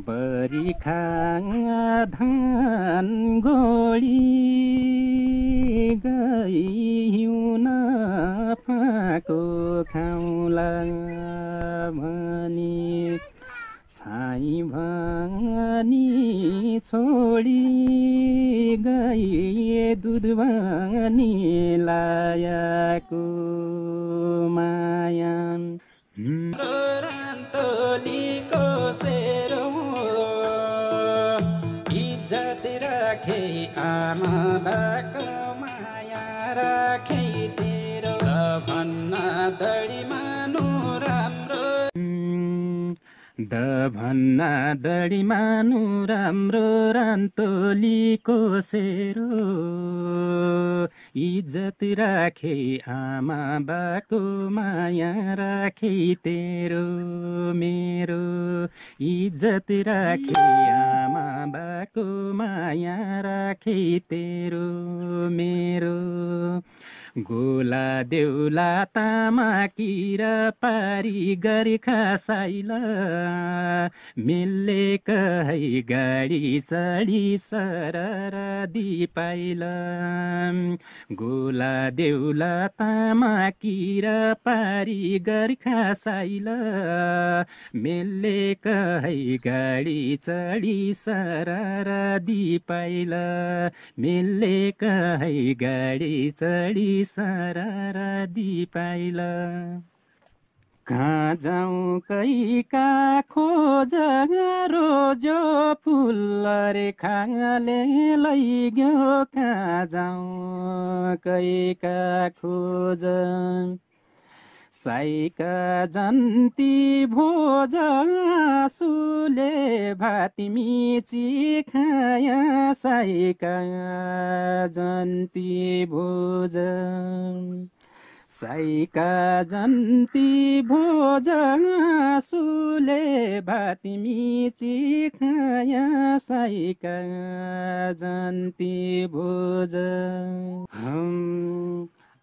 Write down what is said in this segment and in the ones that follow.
बरिखा धान गोडी गइहुन फाको खाउला भनी छाई भनी छोडी गए दुध भनी लायाको माया रान्तोलीको सेरो इज्जत राखे आमा बाको माया राखे तेरो भन्न दडी मानु राम्रो भन्ना दडी मानु राम्रो रान्तोलीको सेरो इज्जत राखे आमा बाको माया राखे तेरो मेरो इज्जत राखे आमा बाको माया राखे तेरो मेरो गोला देउला तामा किरा पारी गरिखा साइला मिल्ले कहै गाडी चढी सरर दिपाइला गोला देउला तामा किरा पारी गरिखा साइला मिल्ले कहै गाडी चढी सरर दिपाइला मिल्ले कहै गाडी चढी सररा दिपाइला कहाँ जाऊँ कैका खोज रोजो फुल रे खाले लैग्यो कहाँ जाऊँ कैका खोज साइका जन्ती भोज आँसुले भाती मिची खाया साइका जन्ती भोज साइका जन्ती भोज आँसुले भाती मिची खाया साइका जन्ती भोज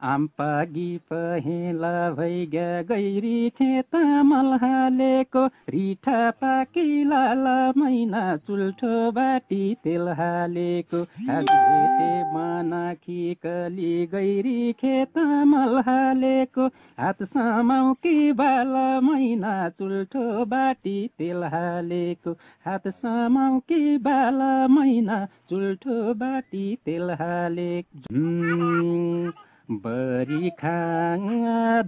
आम्पागी पहेला भैगा गैरी खेत मल हालेको रिठा पाकी लाला मैना चुल्ठो बाटी तेल हालेको आज भेटे मानाखी कली गैरी खेत मल हालेको हात समाउ कि बाला मैना चुल्ठो बाटी तेल हालेको हात समाउ कि बाला मैना चुल्ठो बाटी तेल हालेको बरिखा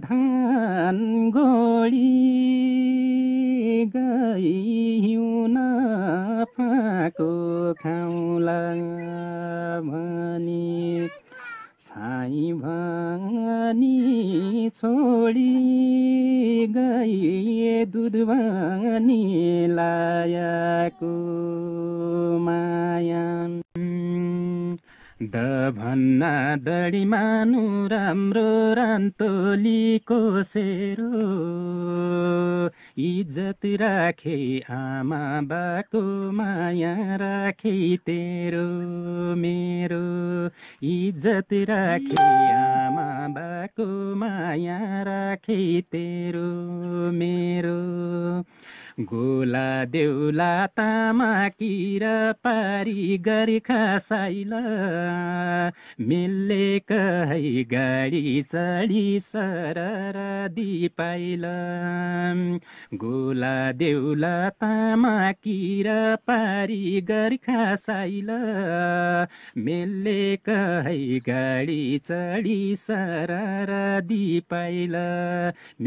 धान गोडी गइहुन फाको खाउला भनी छाई भनी छोडी गए दुध भनी लायाको माया भन्ना दडी मानु राम्रो रान्तोलीको सेरो इज्जत राखे आमा बाको माया राखे तेरो मेरो इज्जत राखे आमा बाको माया राखे तेरो मेरो गोला देउला तामा किरा पारी गरिखा साइला मिल्ले कहै गाडी चढी सरर दिपाइला गोला देउला तामा किरा पारी गरिखा साइला मिल्ले कहै गाडी चढी सरर दिपाइला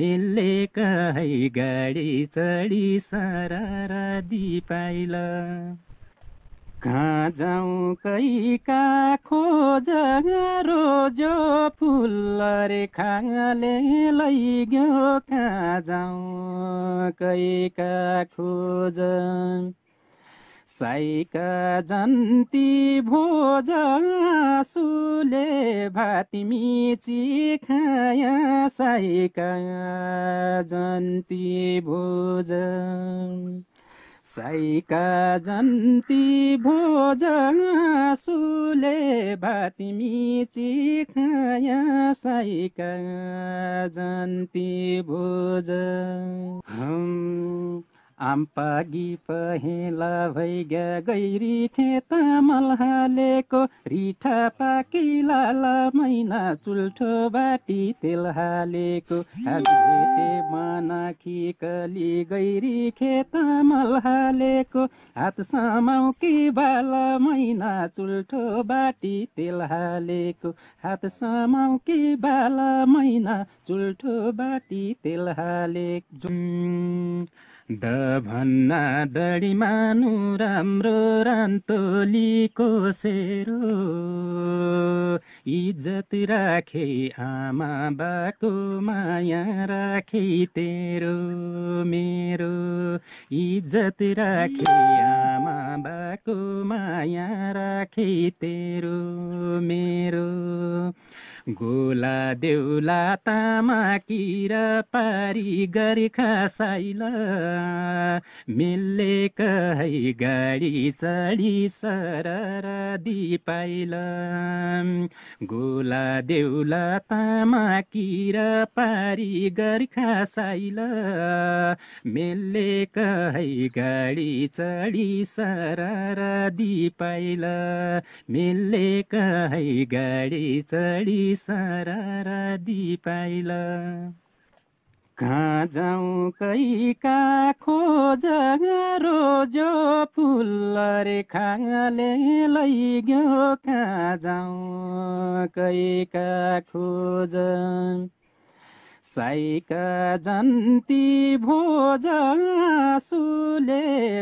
मिल्ले कहै गाडी चढी सररा दिपाइला कहाँ जाऊँ कैका खोज रोजो फुल रे खाले लैग्यो कहाँ जाऊँ कैका खोज साइका जन्ती भोज आँसुले भाती मिची खाया साइका जन्ती भोज साइका जन्ती भोज आँसुले भाती मिची खाया साइका जन्ती भोज आम्पागी पहेँला भैगा गैरी खेत मल हालेको रिठा पाकी लाला मैना चुल्ठो बाटी तेल हालेको आज भेटे मनाखी कली गैरी खेत मल हालेको हात समाउकी बाला मैना चुल्ठो बाटी तेल हालेको हात समाउकी बाला मैना चुल्ठो बाटी तेल हालेको जुम द भन्ना दडी मानु राम्रो रान्तोलीको सेरो इज्जत राखे आमा बाको माया राखे तेरो मेरो इज्जत राखे आमा बाको माया राखे तेरो मेरो गोला देउला तामा किरा पारी गरी खासाइल मिल्ले कहै गाडी चढी सरर दिपाइल गोला देउला तामा किरा पारी गरी खासाइल मिल्ले कहै गाडी चढी सरर दिपाइल मिल्ले कहै गाडी चढी सरर दिपाइल कहाँ जाउँ कैका खोज रोजो फुल रे खाङले लैग्यो कहाँ जाउँ कैका खोज साइका जन्ती भोज आँसुले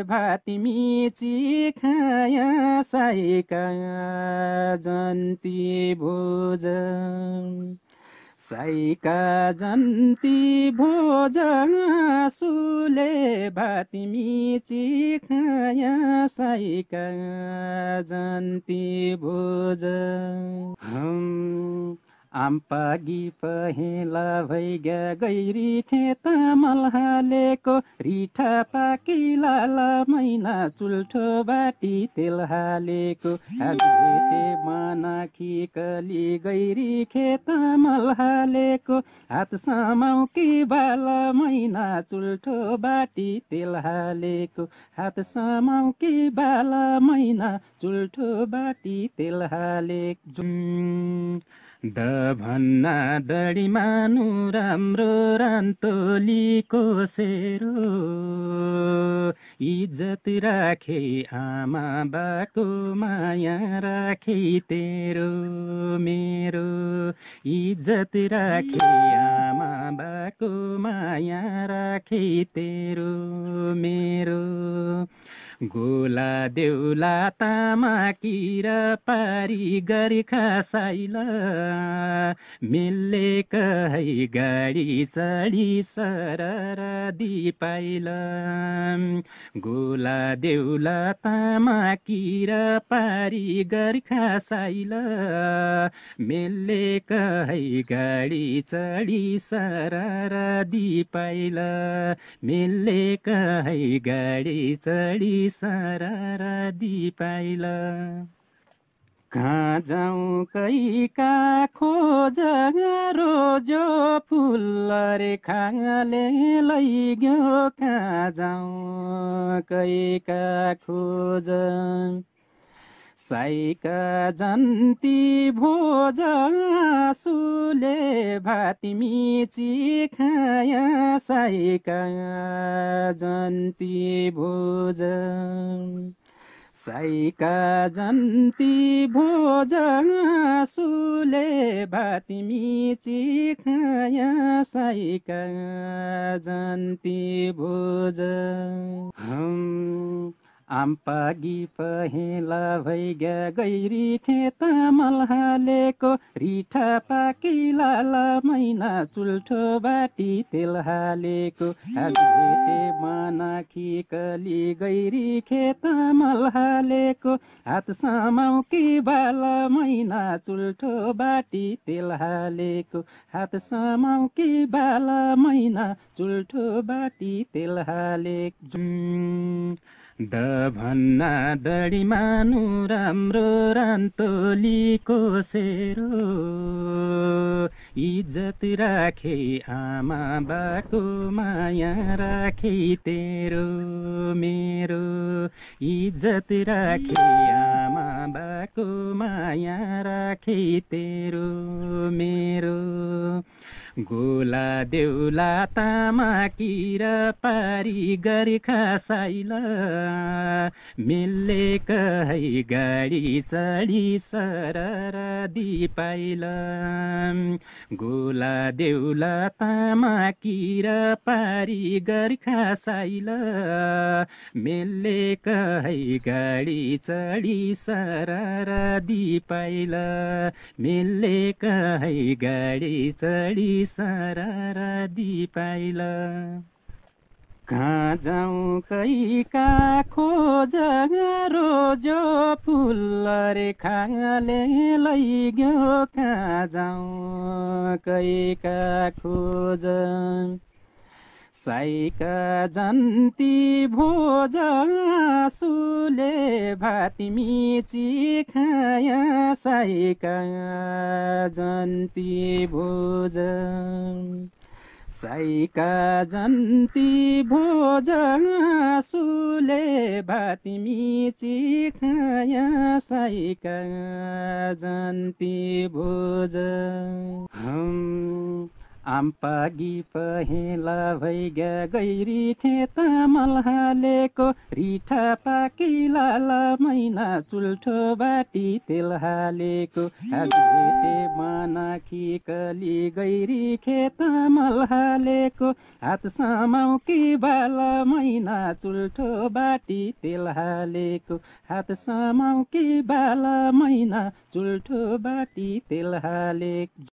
भाती मिची खाया साइका जन्ती भोज साइका जन्ती भोज आँसुले भाती मिची खाया साइका जन्ती भोज आम्पागी पहेँला भैगा गैरी खेत मल हालेको रिठा पाकी लाला मैना चुल्ठो बाटी तेल हालेको आज भेटे मनाखी कली गैरी खेत मल हालेको हात समाउकी बाला मैना चुल्ठो बाटी तेल हालेको हात समाउकी बाला मैना चुल्ठो बाटी तेल हालेको जुम द भन्ना दडी मानु राम्रो रान्तोलीको सेरो इज्जत राखे आमा बाको माया राखे तेरो मेरो इज्जत राखे आमा बाको माया राखे तेरो मेरो गोला देउला तामा किरा पारी गरी खासाइल मिल्ले कहै गाडी चढी सरर दिपाइल गोला देउला तामा किरा पारी गरी खासाइल मिल्ले कहै गाडी चढी सरर दिपाइल मिल्ले कहै गाडी चढी सरर दिपाइल कहाँ जाउँ कैका खोज रोजो फुल रे खाङले लैग्यो कहाँ जाउँ कैका खोज साइका जन्ती भोज आँसुले भाती मिची खाया साइका जन्ती भोज साइका जन्ती भोज आँसुले भाती मिची खाया साइका जन्ती भोज आम्पागी पहेँला भैगा गैरी खेत मल हालेको रिठा पाकी लाला मैना चुल्ठो बाटी तेल हालेको आज भेटे मनाखी कली गैरी खेत मल हालेको हात समाउकी बाला मैना चुल्ठो बाटी तेल हालेको हात समाउकी बाला मैना चुल्ठो बाटी तेल हालेको जुम द भन्ना दडी मानु राम्रो रान्तोलीको सेरो इज्जत राखे आमा बाको माया राखे तेरो मेरो इज्जत राखे आमा बाको माया राखे तेरो मेरो गोला देउला तामा किरा पारी गरिखा साइला मिल्ले कहै गाडी चढी सररा दिपाइला गोला देउला तामा किरा पारी गरिखा साइला मिल्ले कहै गाडी चढी सररा दिपाइला मिल्ले कहै गाडी चढी सररा दिपाइला कहाँ जाऊँ कैका खोज रोजो फुल रे खाले लैग्यो कहाँ जाऊँ कैका खोज साइका जन्ती भोज आँसुले भाती मिची खाया साइका जन्ती भोज साइका जन्ती भोज आँसुले भाती मिची खाया साइका जन्ती भोज आम्पागी पहेँला भैगा गैरी खेत मलहालेको रिठा पाकी लाला मैना चुल्ठो बाटी तेल हालेको आज भेटे मानाखी कली गैरी खेत मलहालेको हात समाउ कि बाला मैना चुल्ठो बाटी तेल हालेको हात समाउ कि बाला मैना चुल्ठो बाटी तेल हालेको